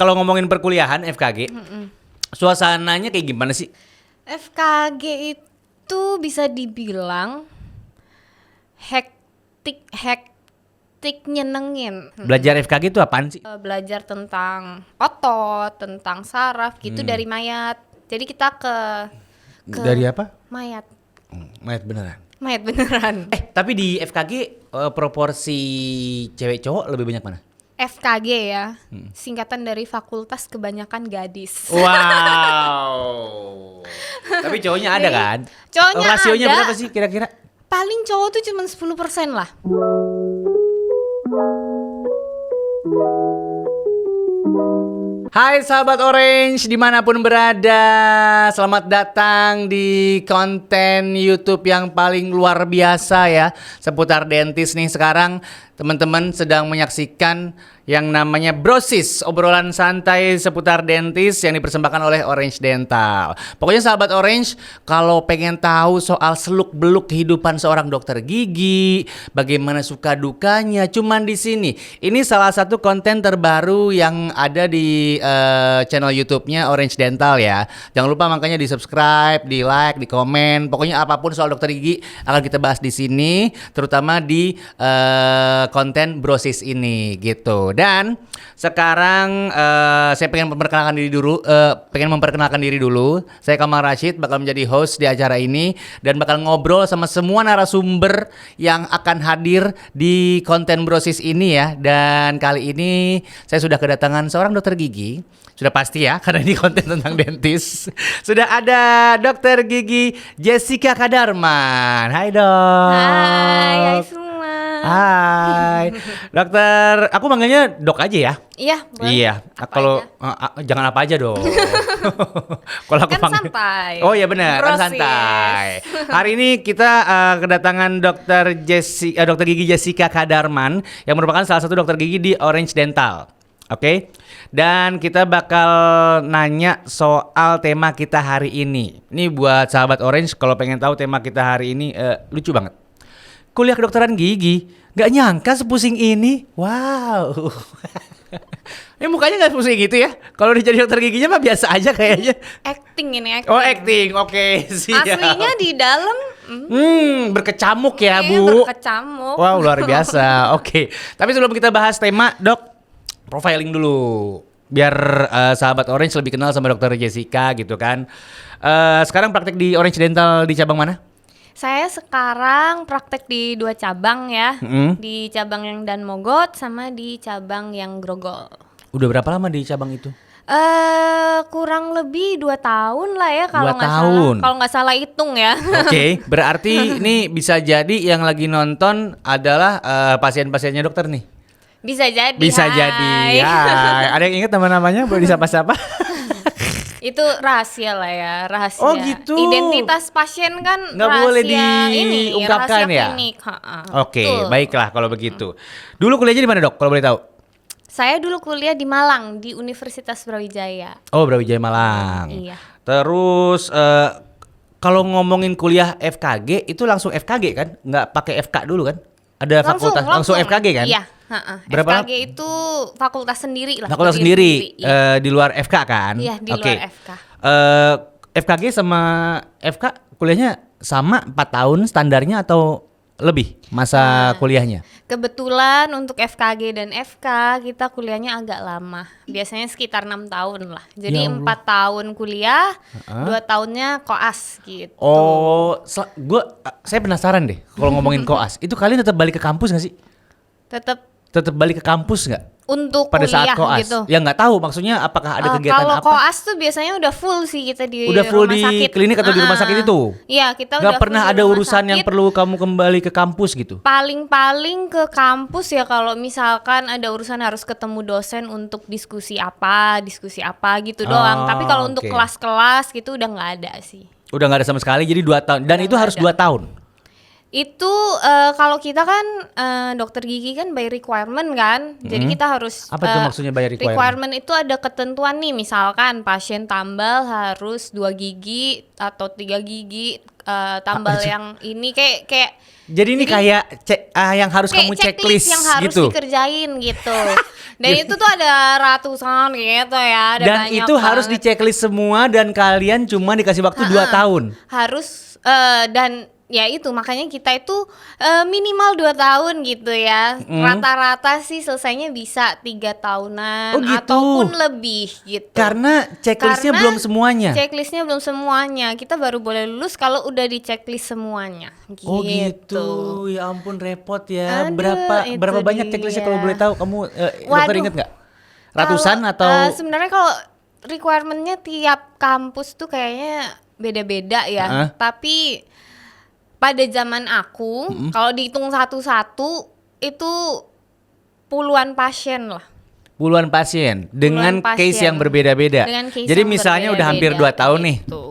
kalau ngomongin perkuliahan FKG, suasananya kayak gimana sih? FKG itu bisa dibilang hektik nyenengin. Belajar FKG itu apaan sih? Belajar tentang otot, tentang saraf gitu dari mayat. Jadi kita ke Dari apa? mayat. Mayat beneran. Mayat beneran. Tapi di FKG proporsi cewek cowok lebih banyak mana? FKG ya, singkatan dari Fakultas Kebanyakan Gadis. Wow. Tapi cowoknya ada kan? Cowoknya Rasionya ada. berapa sih kira-kira? Paling cowok tuh cuma 10% lah. Hai sahabat Orange dimanapun berada, selamat datang di konten YouTube yang paling luar biasa ya seputar dentis nih. Sekarang teman-teman sedang menyaksikan yang namanya Brosis, obrolan santai seputar dentis yang dipersembahkan oleh Orange Dental. Pokoknya sahabat Orange, kalau pengen tahu soal seluk-beluk kehidupan seorang dokter gigi, bagaimana suka dukanya, cuman di sini. Ini salah satu konten terbaru yang ada di channel YouTube-nya Orange Dental ya. Jangan lupa makanya di-subscribe, di-like, di-komen. Pokoknya apapun soal dokter gigi akan kita bahas di sini, terutama di konten Brosis ini gitu. Dan sekarang saya pengen memperkenalkan diri dulu. Saya Kamal Rashid bakal menjadi host di acara ini dan bakal ngobrol sama semua narasumber yang akan hadir di konten Brosis ini ya. Dan kali ini saya sudah kedatangan seorang dokter gigi. Sudah pasti ya, karena ini konten tentang dentis. Sudah ada dokter gigi Jessica Kadarman. Hai dok. Hai semua. Hai, dokter. Aku manggilnya dok aja ya. Iya, boleh. Iya. Apa Kalau aja? jangan apa aja dong. Kalau aku Kan panggil. santai. Oh iya benar, kan Brosis. santai. Hari ini kita kedatangan dokter gigi Jessica Kadarman yang merupakan salah satu dokter gigi di Orange Dental. Oke. Dan kita bakal nanya soal tema kita hari ini. Ini buat sahabat Orange kalau pengen tahu tema kita hari ini lucu banget. Kuliah kedokteran gigi, gak nyangka sepusing ini. Wow. Ini mukanya gak pusing gitu ya. Kalau udah jadi dokter giginya mah biasa aja kayaknya. Acting ini, acting. Oh acting, oke siap. Aslinya di dalam Berkecamuk ya iya, Bu. berkecamuk. Wow luar biasa. Oke. Tapi sebelum kita bahas tema dok, profiling dulu. Biar sahabat Orange lebih kenal sama dokter Jessica gitu kan. Sekarang praktek di Orange Dental di cabang mana? Saya sekarang praktek di 2 cabang ya. Di cabang yang Dan Mogot sama di cabang yang Grogol. Udah berapa lama di cabang itu? Kurang lebih 2 tahun lah ya kalau 2 nggak tahun. salah. Kalau nggak salah hitung ya. Oke, berarti ini bisa jadi yang lagi nonton adalah pasien-pasiennya dokter nih. Bisa jadi. Bisa hai. jadi. Hai. Ada yang ingat nama-namanya? Boleh disapa-sapa? Itu rahasia lah ya, rahasia. Oh, gitu. Identitas pasien kan Nggak rahasia boleh ini, diungkapkan rahasia ya? klinik. Oke, Betul. baiklah kalau begitu. Dulu kuliahnya di mana dok? Kalau boleh tahu? Saya dulu kuliah di Malang di Universitas Brawijaya. Oh, Brawijaya Malang. Iya. Terus kalau ngomongin kuliah FKG itu langsung FKG kan? Nggak pakai FK dulu kan? Ada fakultas langsung FKG kan? Iya. Berapa FKG itu fakultas sendiri lah. fakultas berdiri sendiri iya. di luar FK kan? Iya, di Oke. luar FK. FKG sama FK kuliahnya sama 4 tahun standarnya atau lebih masa kuliahnya? Kebetulan untuk FKG dan FK kita kuliahnya agak lama. Biasanya sekitar 6 tahun lah. Jadi Ya 4 tahun kuliah, 2 tahunnya koas gitu. Oh, saya penasaran deh kalau ngomongin koas. Itu kalian tetap balik ke kampus nggak sih? Tetap Balik ke kampus nggak? untuk Pada kuliah saat koas? gitu. Ya nggak tahu. Maksudnya apakah ada kegiatan Kalau apa? koas tuh biasanya udah full sih kita di Udah full rumah di sakit. klinik atau di rumah sakit itu? Iya, kita udah Nggak full pernah di ada rumah urusan yang sakit. perlu kamu kembali ke kampus gitu? Paling-paling ke kampus ya kalau misalkan ada urusan harus ketemu dosen untuk diskusi apa gitu doang. Tapi kalau untuk oke. kelas-kelas gitu udah nggak ada sih. Udah nggak ada sama sekali. Jadi 2 tahun. Dan Udah itu nggak harus ada. 2 tahun. Itu kalau kita kan dokter gigi kan by requirement kan. Jadi kita harus Apa tuh maksudnya by requirement? Requirement itu ada ketentuan nih, misalkan pasien tambal harus 2 gigi atau 3 gigi, tambal yang ini kayak Jadi ini kayak yang harus kamu checklist yang harus gitu. dikerjain gitu. Dan itu tuh ada ratusan gitu ya, ada Dan banyak itu harus banget. di-checklist semua dan kalian cuma dikasih waktu 2 tahun. Harus dan ya itu makanya kita itu minimal 2 tahun gitu ya. Rata-rata sih selesainya bisa 3 tahunan Oh, gitu. ataupun lebih gitu. Karena checklistnya Karena belum semuanya. Checklistnya belum semuanya. Kita baru boleh lulus kalau udah di checklist semuanya. Gitu. Oh gitu, ya ampun repot ya. Aduh, berapa itu banyak checklistnya dia. kalau boleh tahu? Kamu dokter Waduh. inget nggak? Ratusan Kalau, atau? sebenarnya kalau requirementnya tiap kampus tuh kayaknya beda-beda ya. Tapi pada zaman aku, kalau dihitung satu-satu itu puluhan pasien lah. Puluhan pasien dengan Puluhan case pasien. yang berbeda-beda. Dengan case Jadi yang misalnya udah hampir 2 berbeda-beda tahun nih. gitu.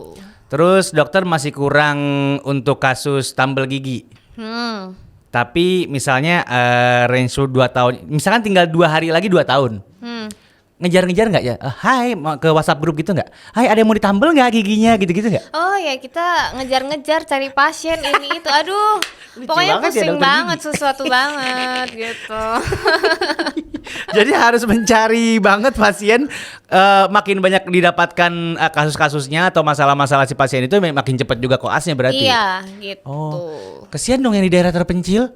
Terus dokter masih kurang untuk kasus tambal gigi. Tapi misalnya range 2 tahun, misalkan tinggal 2 hari lagi 2 tahun. Ngejar-ngejar nggak ya? Hai, mau ke WhatsApp grup gitu nggak? Hai, ada yang mau ditambal nggak giginya gitu-gitu nggak? Oh ya, kita ngejar-ngejar cari pasien ini itu. Aduh, Lucu pokoknya banget ya pusing dokter banget, gigi. sesuatu banget gitu. Jadi harus mencari banget pasien, makin banyak didapatkan kasus-kasusnya atau masalah-masalah si pasien itu makin cepat juga koasnya berarti. Iya, gitu. Oh, kesian dong yang di daerah terpencil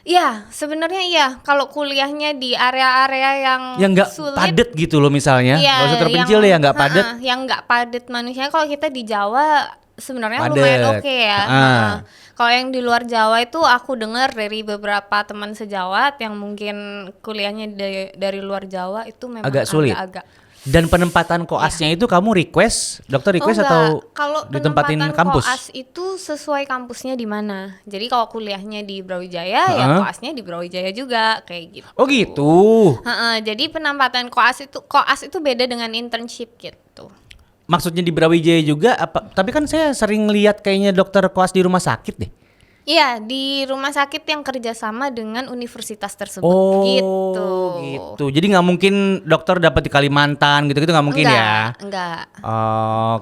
Iya, sebenarnya iya. Kalau kuliahnya di area-area yang nggak sulit, padet gitu loh misalnya. iya, Nggak usah terpencil deh, yang nggak padet. Yang nggak padet manusia. Kalau kita di Jawa sebenarnya Padet. lumayan oke ya. Heeh. Kalau yang di luar Jawa itu aku dengar dari beberapa teman sejawat yang mungkin kuliahnya dari luar Jawa itu memang Agak sulit. agak-agak. Dan penempatan koasnya itu kamu request, dokter request enggak. atau Kalau ditempatin penempatan kampus? koas itu sesuai kampusnya di mana. Jadi kalau kuliahnya di Brawijaya ya Heeh. koasnya di Brawijaya juga kayak gitu. Oh gitu. Jadi penempatan koas itu beda dengan internship gitu. Maksudnya di Brawijaya juga apa? Tapi kan saya sering lihat kayaknya dokter koas di rumah sakit deh. Iya, di rumah sakit yang kerjasama dengan universitas tersebut Oh gitu. Jadi nggak mungkin dokter dapat di Kalimantan gitu-gitu nggak mungkin ya? Enggak.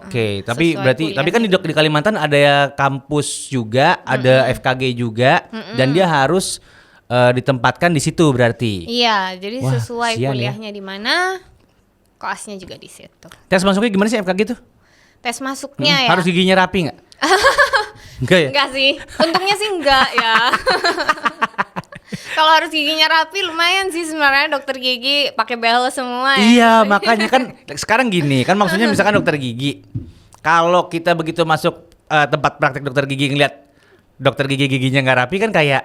Oke, tapi Sesuai berarti tapi kan di Kalimantan ada ya kampus juga, ada FKG juga, dan dia harus ditempatkan di situ berarti. Iya, jadi Wah, sesuai kasihan ya. kuliahnya di mana, koasnya juga di situ. Tes masuknya gimana sih FKG tuh? Tes masuknya ya. Harus giginya rapi nggak? Enggak ya? Enggak sih. Untungnya sih enggak ya. Kalau harus giginya rapi lumayan sih sebenarnya dokter gigi pakai behel semua ya. Iya, makanya kan sekarang gini, kan maksudnya misalkan dokter gigi. Kalau kita begitu masuk tempat praktek dokter gigi ngeliat dokter gigi giginya nggak rapi kan kayak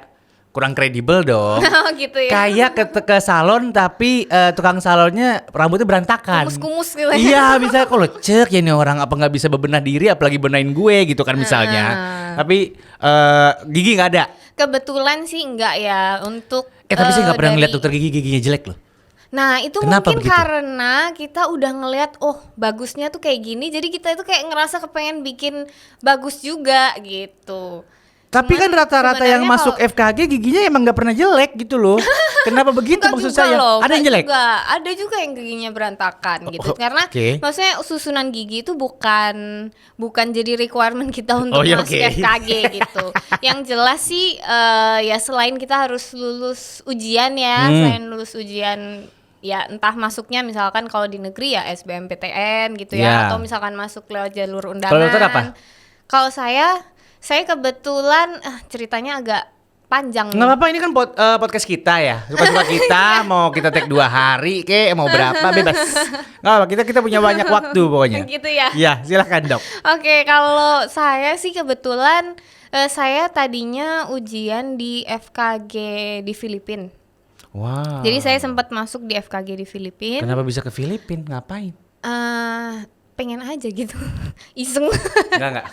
kurang kredibel dong. Oh gitu ya. Kayak ke salon tapi tukang salonnya rambutnya berantakan. Kumus-kumus gitu ya. Iya, bisa kalau cek ya nih orang apa nggak bisa bebenah diri apalagi benahin gue gitu kan misalnya. Tapi gigi nggak ada. Kebetulan sih enggak ya untuk Tapi saya nggak pernah dari- ngeliat dokter gigi giginya jelek loh. Nah itu Kenapa mungkin begitu? karena kita udah ngelihat oh bagusnya tuh kayak gini, jadi kita itu kayak ngerasa kepengen bikin bagus juga gitu. Tapi kan Cuman rata-rata yang sebenarnya masuk FKG giginya emang nggak pernah jelek gitu loh. Kenapa begitu Enggak maksud juga saya? loh, Ada yang enggak jelek? juga. Ada juga yang giginya berantakan gitu. Karena oke. maksudnya susunan gigi itu bukan jadi requirement kita untuk Oh, iya, masuk oke. FKG gitu. Yang jelas sih ya selain kita harus lulus ujian ya, selain lulus ujian ya entah masuknya misalkan kalau di negeri ya SBMPTN gitu Ya. ya, atau misalkan masuk lewat jalur undangan. Kalau dokter apa? Kalau saya kebetulan ceritanya agak panjang. Nggak apa-apa, ini kan podcast kita ya. Suka-suka kita mau kita take 2 hari mau berapa bebas. Nggak apa, kita punya banyak waktu pokoknya. Gitu ya. Iya, silakan dok. Oke, kalau saya sih kebetulan saya tadinya ujian di FKG di Filipina. Wow. Jadi saya sempat masuk di FKG di Filipina. Kenapa bisa ke Filipina? Ngapain? Pengen aja gitu, iseng. Enggak.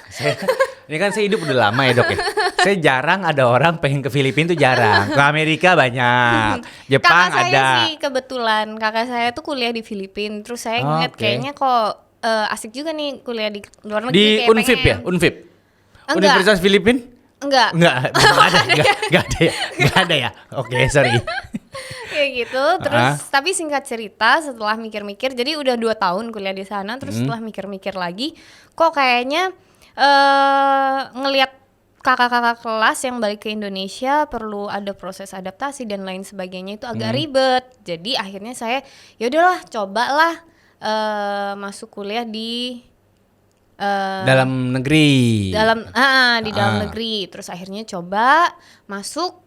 Ini kan saya hidup udah lama ya dok ya. Saya jarang ada orang pengen ke Filipina tuh jarang. Ke Amerika banyak. Jepang Kakak saya ada. sih kebetulan, kakak saya tuh kuliah di Filipina. Terus saya ngeliat Oke. kayaknya kok asik juga nih kuliah di luar negeri. Di kayak Unfip pengen. ya? Unfip? Enggak. Universitas Filipina? Enggak. Enggak ada ya. Oke, sorry. Kayak gitu. Terus tapi singkat cerita setelah mikir-mikir, jadi udah 2 tahun kuliah di sana. Terus setelah mikir-mikir lagi, kok kayaknya ngelihat kakak-kakak kelas yang balik ke Indonesia perlu ada proses adaptasi dan lain sebagainya itu agak ribet. Jadi akhirnya saya ya udahlah cobalah masuk kuliah di dalam negeri. Di dalam negeri. Terus akhirnya coba masuk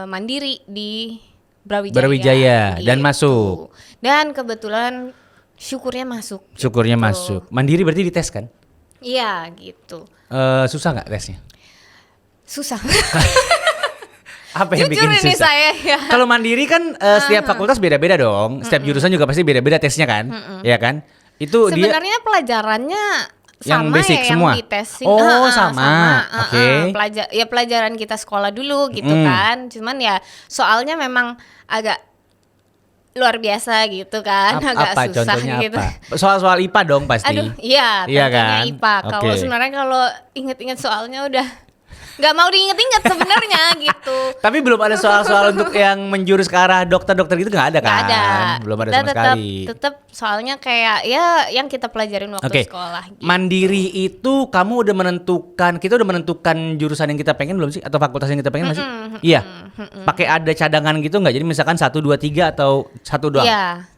mandiri di Brawijaya dan gitu. masuk. Dan kebetulan syukurnya masuk. Syukurnya masuk. Mandiri berarti dites kan? Iya gitu. Susah nggak tesnya? Susah. Apa yang Jujur bikin ini susah? saya ya. Kalau mandiri kan setiap fakultas beda-beda dong. Setiap jurusan juga pasti beda-beda tesnya kan? Iya kan? Itu sebenarnya pelajarannya yang sama basic ya semua? yang ditesin. Oh, sama. Oke. Pelajaran kita sekolah dulu gitu kan. Cuman ya soalnya memang agak luar biasa gitu kan. Agak apa susah contohnya gitu. apa? Soal-soal IPA dong pasti. Aduh, iya, Iya tentunya kan? IPA. Kalau Oke. sebenarnya kalau inget-inget soalnya udah nggak mau diinget-inget sebenarnya gitu. Tapi belum ada soal-soal untuk yang menjurus ke arah dokter-dokter gitu nggak ada kan? Nggak ada. Belum ada Kita sama sekali. Tetap soalnya kayak ya yang kita pelajarin waktu Oke. sekolah gitu. Mandiri itu kamu udah menentukan, kita udah menentukan jurusan yang kita pengen belum sih? Atau fakultas yang kita pengen masih? Iya. Pakai ada cadangan gitu nggak? Jadi misalkan 1, 2, 3 atau 1 doang? Iya.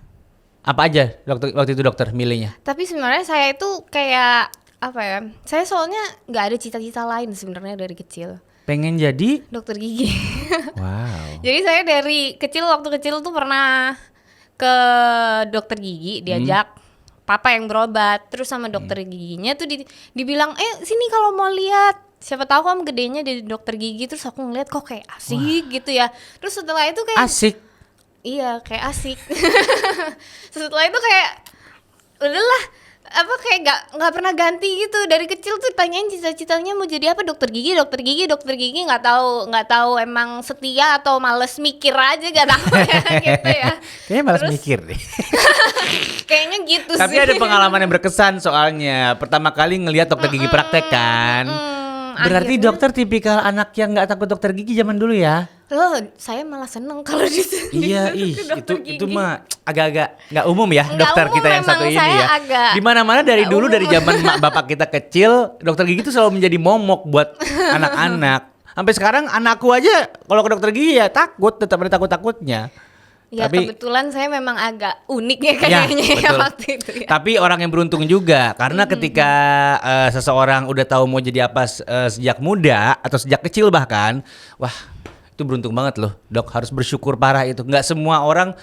Apa aja waktu itu dokter milihnya? Tapi sebenarnya saya itu kayak apa ya? Saya soalnya nggak ada cita-cita lain sebenarnya dari kecil. Pengen jadi? Dokter gigi. Wow. Jadi saya dari kecil, waktu kecil tuh pernah ke dokter gigi, diajak papa yang berobat, terus sama dokter giginya tuh dibilang, sini kalau mau lihat, siapa tahu kamu gedenya di dokter gigi. Terus aku ngeliat kok kayak asik gitu ya. Terus setelah itu kayak Asik. iya kayak asik. Setelah itu kayak udahlah, apa kayak nggak pernah ganti gitu. Dari kecil tuh tanyain cita-citanya mau jadi apa, dokter gigi nggak tahu emang setia atau males mikir aja, nggak tahu ya gitu ya. Kayaknya malas Terus, mikir deh. kayaknya gitu sih. Tapi ada pengalaman yang berkesan soalnya. Pertama kali ngelihat dokter gigi praktek kan. Berarti akhirnya- dokter tipikal anak yang nggak takut dokter gigi zaman dulu ya? Loh, saya malah seneng kalau Iya, itu mah agak-agak nggak umum ya Nggak dokter umum, kita yang memang satu ini saya ya. agak Di mana-mana dari nggak dulu umum. dari zaman mak bapak kita kecil, dokter gigi itu selalu menjadi momok buat anak-anak. Sampai sekarang anakku aja kalau ke dokter gigi ya takut, tetap ada takut-takutnya. Ya Tapi- kebetulan saya memang agak unik ya kayaknya ya, betul. waktu itu ya. Tapi orang yang beruntung juga karena ketika seseorang udah tahu mau jadi apa sejak muda atau sejak kecil bahkan, wah itu beruntung banget loh, dok, harus bersyukur parah itu. Nggak semua orang.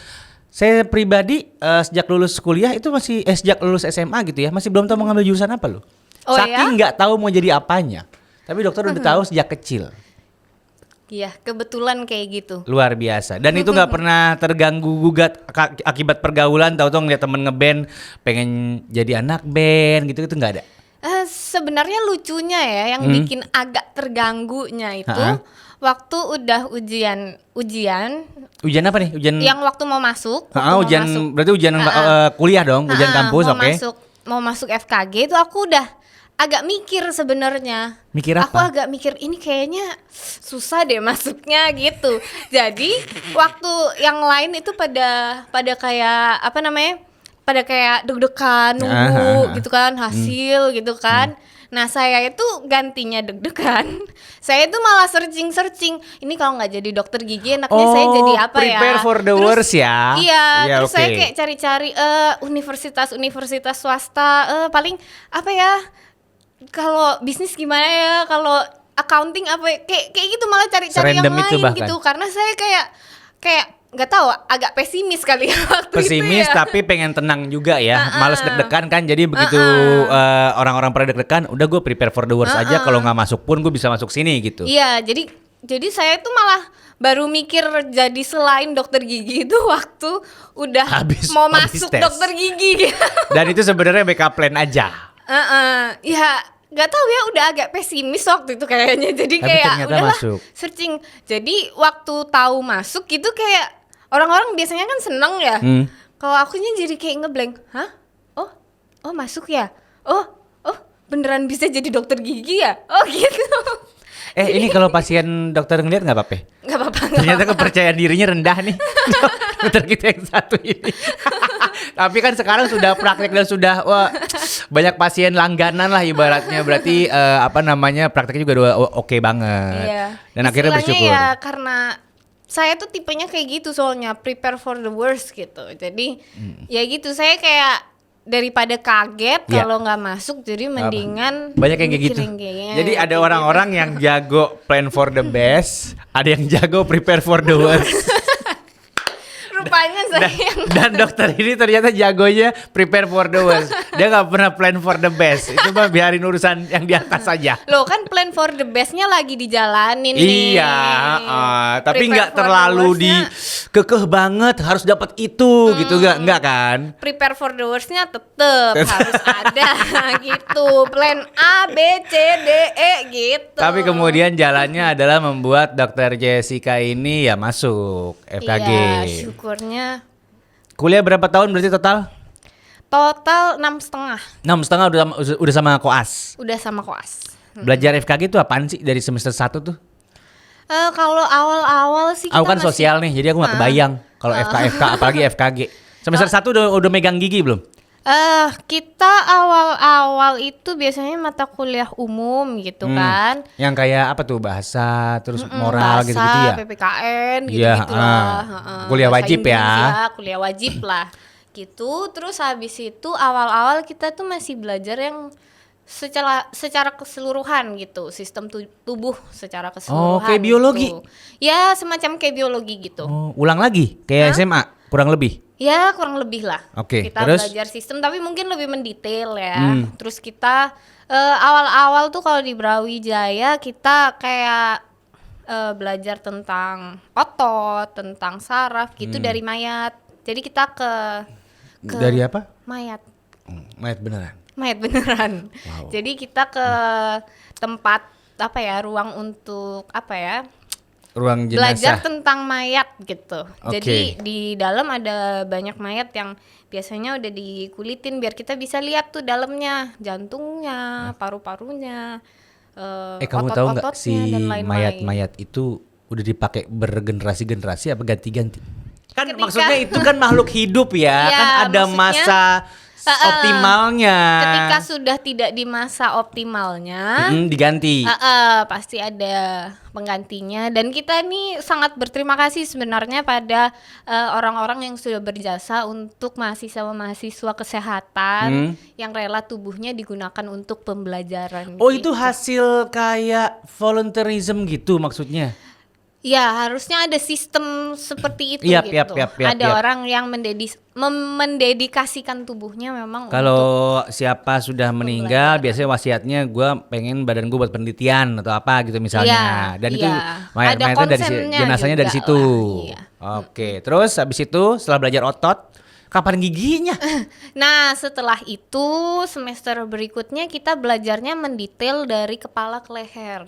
Saya pribadi sejak lulus kuliah itu masih sejak lulus SMA gitu ya masih belum tahu mau ngambil jurusan apa loh. Oh, Saking nggak tahu mau jadi apanya. Tapi dokter udah tahu sejak kecil. Iya, kebetulan kayak gitu. Luar biasa. Dan itu nggak pernah terganggu gugat akibat pergaulan, tahu-tahu ngeliat temen ngeband pengen jadi anak band gitu, itu nggak ada. Sebenarnya lucunya ya yang bikin agak terganggunya itu Ha-ha. waktu udah ujian Ujian apa nih? Ujian yang waktu mau masuk, ujian berarti ujian kuliah dong, ujian kampus, oke. Mau masuk FKG itu aku udah agak mikir sebenarnya. Mikir Aku apa? agak mikir ini kayaknya susah deh masuknya gitu. Jadi waktu yang lain itu pada kayak apa namanya? Pada kayak deg-degan nunggu gitu kan hasil gitu kan. Nah saya itu gantinya deg-degan. Saya itu malah searching. Ini kalau nggak jadi dokter gigi enaknya saya jadi apa ya? Prepare for the worst ya. Iya, terus oke. saya kayak cari-cari universitas swasta paling apa ya? Kalau bisnis gimana ya? Kalau accounting apa ya? Kayak gitu malah cari-cari yang Serandom itu lain bahkan. gitu. Karena saya kayak nggak tahu, agak pesimis kali ya waktu Pesimis itu ya. tapi pengen tenang juga ya. Males deg-degan kan. Jadi begitu orang-orang pada deg-degan, udah gue prepare for the worst aja. Kalau nggak masuk pun gue bisa masuk sini gitu. Iya, jadi saya tuh malah baru mikir jadi selain dokter gigi itu waktu udah Habis masuk tes. dokter gigi. Dan itu sebenarnya backup plan aja. Ya nggak tahu ya, udah agak pesimis waktu itu kayaknya. Jadi Tapi kayak ternyata udahlah masuk. searching. Jadi waktu tahu masuk gitu kayak orang-orang biasanya kan seneng ya. Kalau akunya jadi kayak ngeblank. Hah? Oh masuk ya? Oh beneran bisa jadi dokter gigi ya? Oh gitu. Ini kalau pasien dokter ngeliat nggak apa-apa? Nggak apa-apa. Ternyata kepercayaan dirinya rendah nih. Dokter kita yang satu ini. Tapi kan sekarang sudah praktek dan sudah banyak pasien langganan lah ibaratnya. Berarti prakteknya juga udah oke banget. Iya. Dan akhirnya Istilahnya bersyukur. ya karena saya tuh tipenya kayak gitu soalnya, prepare for the worst gitu. Jadi ya gitu, saya kayak daripada kaget Iya. kalau nggak masuk, jadi mendingan Banyak yang kayak gitu. mikirin kayak Jadi ada gitu. orang-orang yang jago plan for the best, ada yang jago prepare for the worst. Rupanya saya yang Dan dokter ini ternyata jagonya prepare for the worst. Dia nggak pernah plan for the best. Itu mah biarin urusan yang di atas saja. loh kan plan for the bestnya lagi dijalanin nih. Iya, tapi Prepare nggak for the terlalu worst-nya- kekeh banget harus dapat itu gitu nggak kan? Prepare for the worst-nya tetep harus ada gitu. Plan A, B, C, D, E gitu. Tapi kemudian jalannya adalah membuat dokter Jessica ini ya masuk FKG. Iya, syukurnya. Kuliah berapa tahun berarti total? Total 6,5. 6,5 udah sama koas. Udah sama koas. Belajar FKG itu apaan sih dari semester 1 tuh? Kalau awal-awal sih Aku kita kan sosial nih, jadi aku nggak kebayang kalau FK apalagi FKG. Semester 1 udah megang gigi belum? Kita awal-awal itu biasanya mata kuliah umum gitu kan. Yang kayak apa tuh bahasa, terus moral Bahasa, gitu-gitu ya? PPKN Iya, gitu-gitu lah. kuliah Bahasa wajib ya. Inggris kuliah wajib lah. Gitu. Terus habis itu awal-awal kita tuh masih belajar yang secara keseluruhan gitu, sistem tubuh secara keseluruhan. kayak biologi? Gitu. Ya, semacam kayak biologi gitu. Oh, ulang lagi kayak SMA kurang lebih. Ya kurang lebih lah. Oke, Kita terus? belajar sistem tapi mungkin lebih mendetail ya. Terus kita awal-awal tuh kalau di Brawijaya kita kayak belajar tentang otot, tentang saraf gitu dari mayat. Jadi kita ke Dari apa? mayat. Mayat beneran. Mayat beneran. Wow. Jadi kita ke tempat ruang untuk Ruang belajar jenazah. tentang mayat gitu. Oke. Jadi di dalam ada banyak mayat yang biasanya udah dikulitin biar kita bisa lihat tuh dalamnya, jantungnya, paru-parunya, Kamu tahu nggak otot-ototnya si dan lain-lain. mayat-mayat itu udah dipakai bergenerasi-generasi apa ganti-ganti? Kan Ketika- maksudnya itu kan makhluk hidup ya, Iya, kan ada maksudnya, masa optimalnya. Ketika sudah tidak di masa optimalnya, Diganti. pasti ada penggantinya. Dan kita nih sangat berterima kasih sebenarnya pada orang-orang yang sudah berjasa untuk mahasiswa kesehatan yang rela tubuhnya digunakan untuk pembelajaran. Oh, gitu. itu hasil kayak volunteerism gitu maksudnya. Ya, harusnya ada sistem seperti itu Yap, gitu. yap, Ada yap. orang yang mendedikasikan tubuhnya memang untuk Kalau siapa sudah meninggal, biasanya wasiatnya gue pengen badan gue buat penelitian atau apa gitu misalnya. Iya, Dan itu iya. mayat-mayatnya Ada dari konsennya jenazahnya dari juga situ. lah, iya. Oke, terus habis itu setelah belajar otot, kapan giginya? Nah, setelah itu semester berikutnya kita belajarnya mendetail dari kepala ke leher.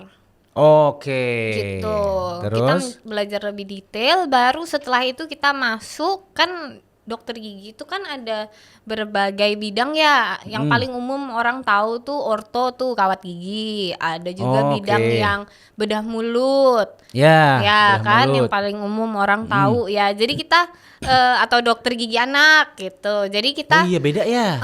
Oke. Gitu. Kita Terus? belajar lebih detail, baru setelah itu kita masuk kan dokter gigi itu kan ada berbagai bidang ya. Yang paling umum orang tahu tuh orto tuh kawat gigi, ada juga Oke. bidang yang bedah mulut. Ya, Ya bedah kan mulut. yang paling umum orang tahu ya. Jadi kita atau dokter gigi anak gitu. Jadi kita Oh iya beda ya.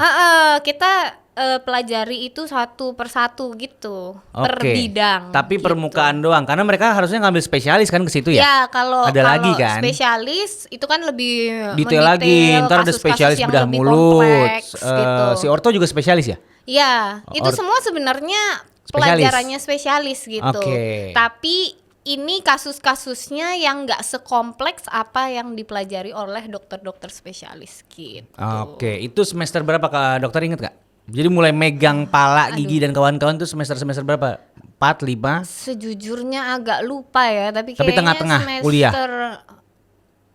kita pelajari itu satu persatu gitu per Oke. bidang. Tapi gitu. permukaan doang, karena mereka harusnya ngambil spesialis kan ke situ ya. Ya kalau Ada kalau lagi kan? spesialis itu kan lebih Detail lagi, ntar ada kasus-kasus spesialis yang bedah lebih mulut. kompleks, gitu. Si orto juga spesialis ya? Ya, itu Or- semua sebenarnya Spesialis. pelajarannya spesialis gitu. Oke. Tapi ini kasus-kasusnya yang nggak sekompleks apa yang dipelajari oleh dokter-dokter spesialis gitu. Oke, itu semester berapa Kak dokter inget gak? Jadi mulai megang pala, gigi dan kawan-kawan tuh semester berapa? 4, 5? Sejujurnya agak lupa ya, tapi Tapi kayaknya tengah-tengah kuliah? semester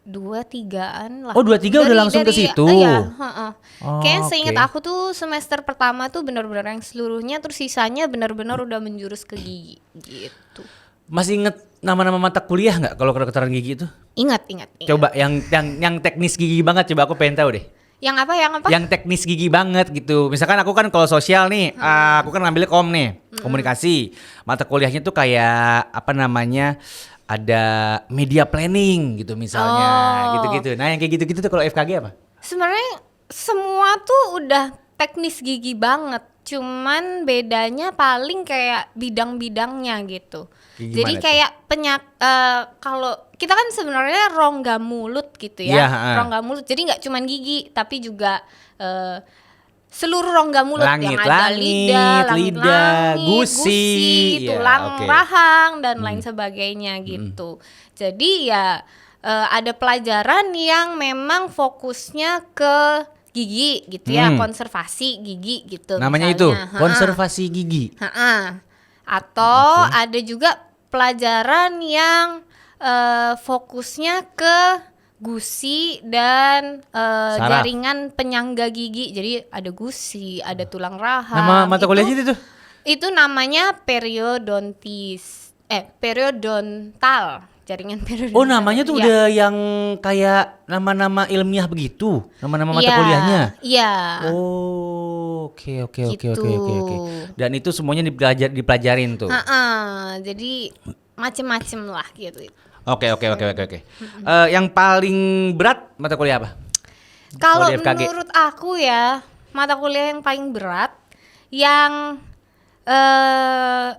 2-3an lah. Oh, 2-3 udah langsung ke situ? Iya, Oh, kayaknya oke. seingat aku tuh semester pertama tuh benar-benar yang seluruhnya, terus sisanya benar-benar udah menjurus ke gigi gitu. Masih inget nama-nama mata kuliah nggak kalau kedokteran gigi itu? Ingat. Coba yang teknis gigi banget, coba aku pengen tahu deh. Yang apa? Yang teknis gigi banget gitu. Misalkan aku kan kalau sosial nih, aku kan ngambilnya kom nih. komunikasi. Mata kuliahnya tuh kayak apa namanya? Ada media planning gitu misalnya, gitu-gitu. Nah, yang kayak gitu-gitu tuh kalau FKG apa? Sebenarnya semua tuh udah teknis gigi banget. Cuman bedanya paling kayak bidang-bidangnya gitu. Jadi kayak kalau kita kan sebenarnya rongga mulut gitu ya. Rongga mulut. Jadi nggak cuman gigi tapi juga seluruh rongga mulut yang ada lidah, gusi, tulang rahang dan lain sebagainya gitu. Jadi ya ada pelajaran yang memang fokusnya ke gigi gitu ya, konservasi gigi gitu. Namanya misalnya. Itu konservasi gigi. Atau ada juga pelajaran yang fokusnya ke gusi dan jaringan penyangga gigi. Jadi ada gusi, ada tulang rahang. Nama mata kuliah itu? Itu namanya periodontal, jaringan periodontal. Oh, namanya tuh udah yang kayak nama-nama ilmiah begitu, nama-nama mata kuliahnya. Iya. Oh, oke. Dan itu semuanya dipelajarin tuh. Jadi macem-macem lah gitu. Oke. Yang paling berat mata kuliah apa? Kalau menurut aku ya, mata kuliah yang paling berat yang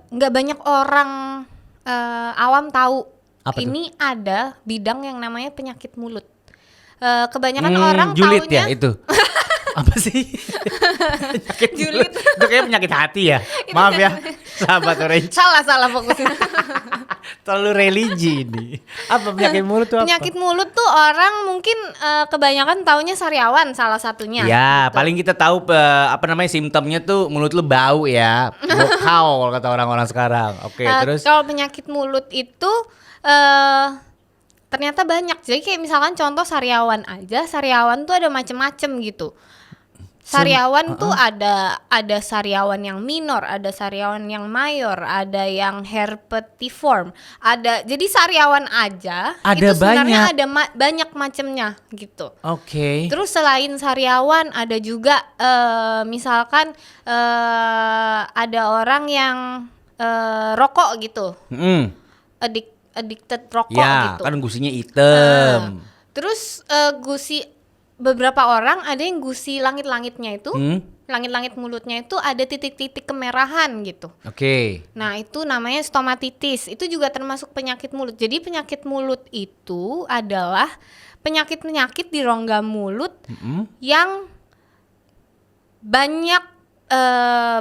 nggak banyak orang awam tahu. Apa ini tuh? Ada bidang yang namanya penyakit mulut. Kebanyakan orang julid taunya ya itu. Apa sih? Penyakit julid. Itu kayak penyakit hati ya. Maaf ya, sahabat Orange. Salah fokusnya. Terlalu religi ini. Apa penyakit mulut tuh apa? Penyakit mulut tuh orang mungkin kebanyakan taunya sariawan salah satunya. Ya, gitu. Paling kita tahu simptomnya tuh mulut lu bau ya. Bokau kata orang-orang sekarang. Oke, terus kalau penyakit mulut itu ternyata banyak. Jadi kayak misalkan contoh sariawan aja, sariawan tuh ada macem-macem gitu. Sariawan tuh ada sariawan yang minor, ada sariawan yang mayor, ada yang herpetiform, jadi sariawan aja ada itu sebenarnya banyak. Ada banyak macamnya gitu. Oke. Terus selain sariawan ada juga misalkan ada orang yang rokok gitu, addicted rokok ya, gitu. Kan gusinya hitam. Terus gusi beberapa orang ada yang gusi langit-langitnya itu, langit-langit mulutnya itu ada titik-titik kemerahan gitu. Oke. Nah itu namanya stomatitis. Itu juga termasuk penyakit mulut. Jadi penyakit mulut itu adalah penyakit-penyakit di rongga mulut yang banyak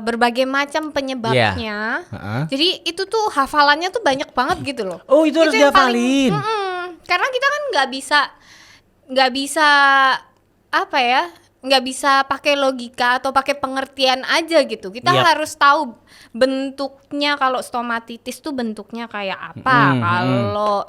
berbagai macam penyebabnya. Jadi itu tuh hafalannya tuh banyak banget gitu loh. Oh itu harus dihafalin. Karena kita kan nggak bisa apa ya, nggak bisa pakai logika atau pakai pengertian aja gitu. Kita harus tahu bentuknya. Kalau stomatitis tuh bentuknya kayak apa, kalau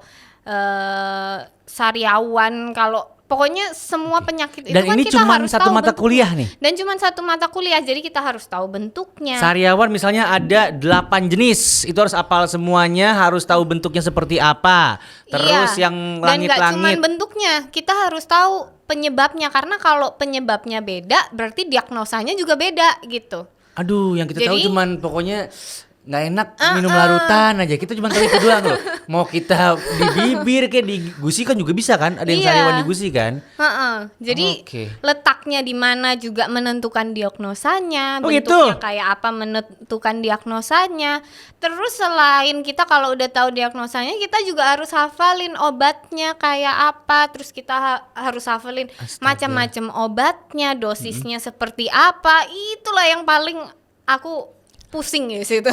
sariawan, kalau pokoknya semua penyakit itu dan kan ini kita harus satu tahu mata bentuknya. kuliah nih. Dan cuma satu mata kuliah, jadi kita harus tahu bentuknya. Sariawan misalnya ada 8 jenis, itu harus hafal semuanya, harus tahu bentuknya seperti apa. Terus yang langit-langit. Dan gak cuma bentuknya, kita harus tahu penyebabnya. Karena kalau penyebabnya beda, berarti diagnosanya juga beda gitu. Aduh, yang kita tahu cuman pokoknya nggak enak minum larutan aja. Kita cuma tahu itu doang loh. Mau kita di bibir kayak di gusi kan juga bisa kan? Ada yang sariawan di gusi kan? Jadi letaknya di mana juga menentukan diagnosanya. Bentuknya kayak apa menentukan diagnosanya. Terus selain kita kalau udah tahu diagnosanya, kita juga harus hafalin obatnya kayak apa. Terus kita harus hafalin macam-macam obatnya, dosisnya seperti apa. Itulah yang paling aku pusing ya situ.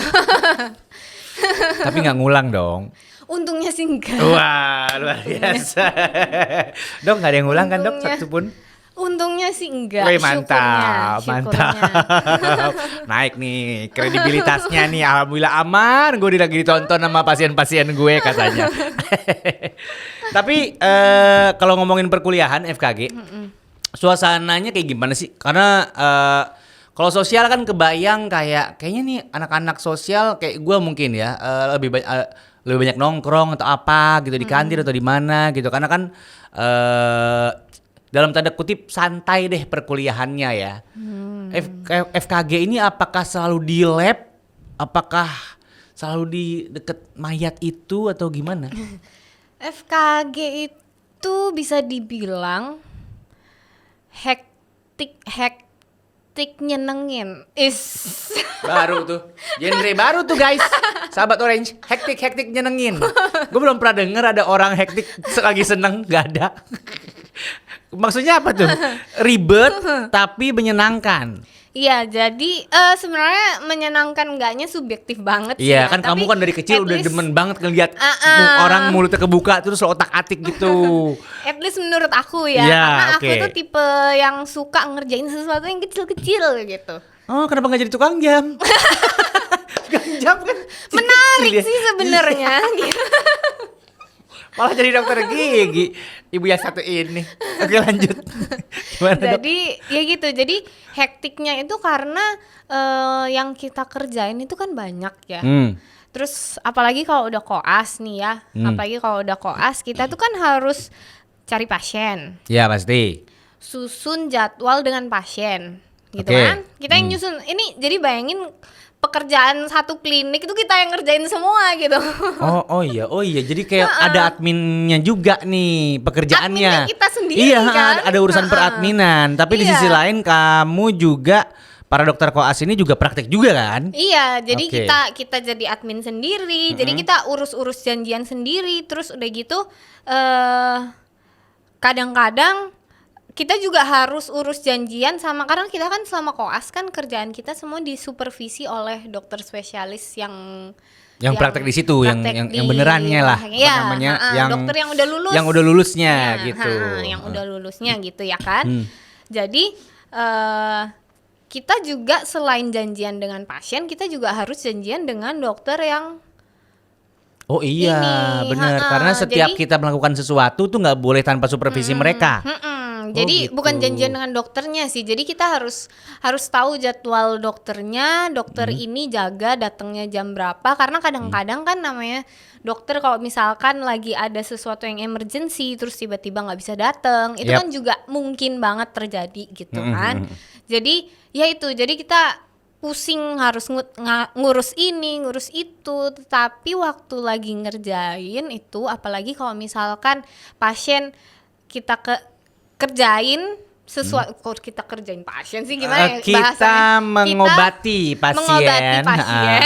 Tapi nggak ngulang dong. Untungnya sih enggak. Wah, luar biasa. Dok, nggak ada yang ngulang kan dok, satu pun? Untungnya sih enggak. Wih, mantap. Naik nih kredibilitasnya nih. Alhamdulillah aman. Gue lagi ditonton sama pasien-pasien gue katanya. Tapi kalau ngomongin perkuliahan FKG, suasananya kayak gimana sih? Karena kalau sosial kan kebayang kayaknya nih anak-anak sosial kayak gue mungkin ya lebih banyak nongkrong atau apa gitu di kantin atau di mana gitu, karena kan dalam tanda kutip santai deh perkuliahannya ya. FKG ini apakah selalu di lab apakah selalu di deket mayat itu atau gimana? FKG itu bisa dibilang hektik nyenengin. Baru tuh, genre baru tuh guys. Sahabat Orange, hektik nyenengin. Gue belum pernah denger ada orang hektik lagi seneng, gak ada. Maksudnya apa tuh? Ribet tapi menyenangkan. Iya, jadi sebenarnya menyenangkan enggaknya subjektif banget sih. Iya ya. kan Tapi kamu kan dari kecil at udah least- demen banget ngeliat orang mulutnya kebuka terus lo otak-atik gitu. At least menurut aku ya, Iya, karena aku oke. tuh tipe yang suka ngerjain sesuatu yang kecil-kecil gitu. Oh kenapa gak jadi tukang jam? Tukang jam kan Menarik kecil ya. sih sebenarnya. gitu. Malah jadi dokter gigi. Ibu yang satu ini. Oke lanjut. Gimana dok? Jadi ya gitu. Jadi hektiknya itu karena yang kita kerjain itu kan banyak ya. Terus apalagi kalau udah koas nih ya. Apalagi kalau udah koas kita tuh kan harus cari pasien, Ya pasti. susun jadwal dengan pasien gitu Oke. kan. Kita yang nyusun. Ini jadi bayangin pekerjaan satu klinik itu kita yang ngerjain semua gitu. Oh iya. Jadi kayak ada adminnya juga nih pekerjaannya. Adminnya kita sendiri Iya, kan? ada urusan peradminan. Tapi di Iya. sisi lain kamu juga para dokter koas ini juga praktek juga kan? Iya, jadi Oke. kita jadi admin sendiri, jadi kita urus janjian sendiri, terus udah gitu kadang-kadang kita juga harus urus janjian sama, karena kita kan selama koas kan kerjaan kita semua disupervisi oleh dokter spesialis yang praktek di situ, yang benerannya lah, apa Iya, namanya, yang dokter yang udah lulus, yang udah lulusnya Iya, gitu. yang udah lulusnya gitu ya kan. Jadi kita juga selain janjian dengan pasien, kita juga harus janjian dengan dokter yang Oh iya, ini, bener. Karena setiap jadi- kita melakukan sesuatu tuh nggak boleh tanpa supervisi mereka. Jadi gitu. bukan janjian dengan dokternya sih. Jadi kita harus tahu jadwal dokternya. Dokter ini jaga datangnya jam berapa. Karena kadang-kadang kan namanya dokter kalau misalkan lagi ada sesuatu yang emergency terus tiba-tiba nggak bisa datang, itu Yap. kan juga mungkin banget terjadi gitu kan. Jadi ya itu. Jadi kita pusing harus ngurus ini, ngurus itu. Tetapi waktu lagi ngerjain itu, apalagi kalau misalkan pasien kita kerjain sesuatu, kok kita kerjain pasien sih gimana ya Kita bahasanya? mengobati pasien, mengobati pasien.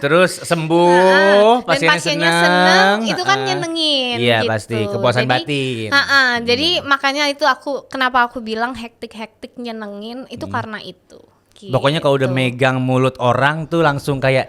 terus sembuh, Dan pasiennya pasiennya seneng, seneng, itu kan nyenengin. Iya gitu. pasti, kepuasan Jadi, batin. Jadi makanya itu kenapa aku bilang hektik nyenengin itu karena itu. Pokoknya kalau udah Gitu. megang mulut orang tuh langsung kayak,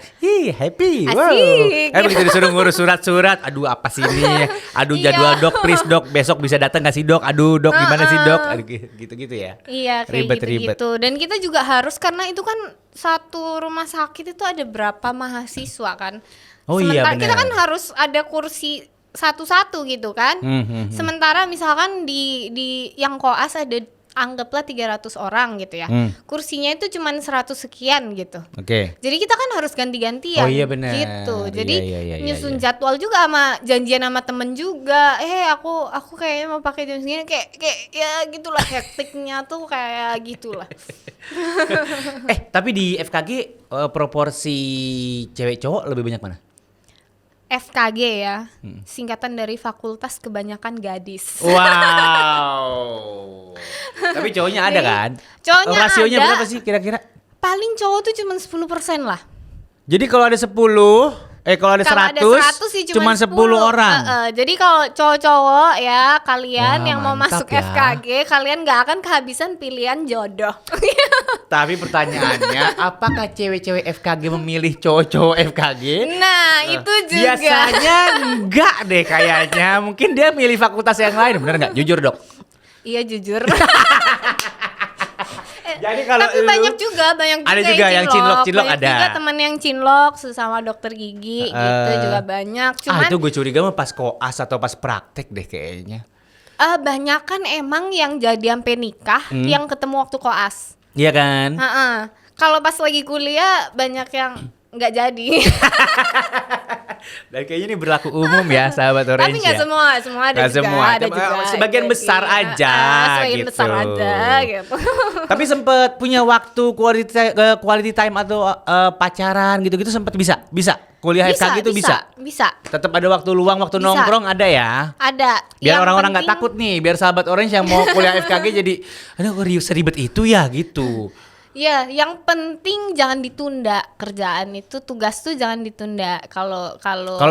happy, Asik. wow. Begitu disuruh ngurus surat-surat, aduh apa sih ini? Aduh Iya. jadwal dok, please dok, besok bisa datang gak sih dok? Aduh dok, gimana sih dok? Aduh, gitu-gitu ya. Iya kayak Ribet-ribet. gitu-gitu. Dan kita juga harus, karena itu kan satu rumah sakit itu ada berapa mahasiswa kan. Oh iya, Sementara kita benar. kan harus ada kursi satu-satu gitu kan. Sementara misalkan di yang koas ada anggaplah 300 orang gitu ya. Kursinya itu cuman 100 sekian gitu. Oke. Jadi kita kan harus ganti-gantian. Oh iya, benar. Gitu. Jadi Iya, nyusun iya. jadwal juga, sama janjian sama temen juga. Aku kayaknya mau pakai jam segini, kayak ya gitulah, hektiknya tuh kayak gitulah. Tapi di FKG proporsi cewek cowok lebih banyak mana? FKG ya, singkatan dari Fakultas Kebanyakan Gadis. Wow. Tapi cowoknya ada kan? Cowoknya Rasionya ada. berapa sih kira-kira? Paling cowok tuh cuma 10% lah. Jadi kalau ada 10, kalau ada Kalau 100, ada 100 sih cuma 10 orang. Jadi kalau cowok-cowok ya, kalian Wah, yang mau mantap masuk ya. FKG, kalian gak akan kehabisan pilihan jodoh. Tapi pertanyaannya, apakah cewek-cewek FKG memilih cowok-cowok FKG? Nah, itu juga. Biasanya enggak deh kayaknya. Mungkin dia milih fakultas yang lain, bener nggak? Jujur dok. Iya jujur. Jadi kalau Tapi banyak juga ada juga yang cinlok Banyak ada. juga teman yang cinlok sesama dokter gigi gitu juga banyak. Cuman itu gue curiga mah pas koas atau pas praktek deh kayaknya. banyak kan emang yang jadi sampai nikah yang ketemu waktu koas. Iya kan? Kalau pas lagi kuliah banyak yang nggak jadi. Dan kayaknya ini berlaku umum ya sahabat Orange. Tapi nggak ya? semua ada Nggak juga, semua. ada juga. Sebagian besar Iya. aja Sebagian gitu. besar aja gitu. Tapi sempet punya waktu quality time atau pacaran gitu-gitu sempet bisa kuliah FKG itu bisa. Tetap ada waktu luang, waktu Bisa. nongkrong ada ya. Ada. Biar Yang orang-orang nggak penting- takut nih, biar sahabat Orange yang mau kuliah FKG jadi, aduh kok seribet itu ya gitu. Ya, yang penting jangan ditunda kerjaan itu, tugas tuh jangan ditunda. Kalau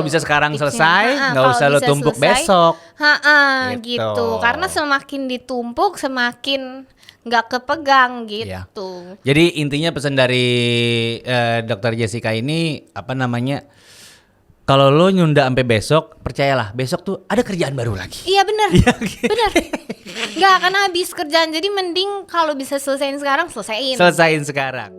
bisa sekarang tipsnya, selesai, nggak kalau usah lo bisa tumpuk selesai, besok. Gitu. Gitu. Karena semakin ditumpuk semakin nggak kepegang Iya. gitu. Jadi intinya pesan dari Dokter Jessica ini apa namanya? Kalau lo nyunda sampai besok, percayalah besok tuh ada kerjaan baru lagi. Iya benar, Iya, gitu. benar. Nggak akan habis kerjaan. Jadi mending kalau bisa selesaiin sekarang selesaiin. Selesain sekarang.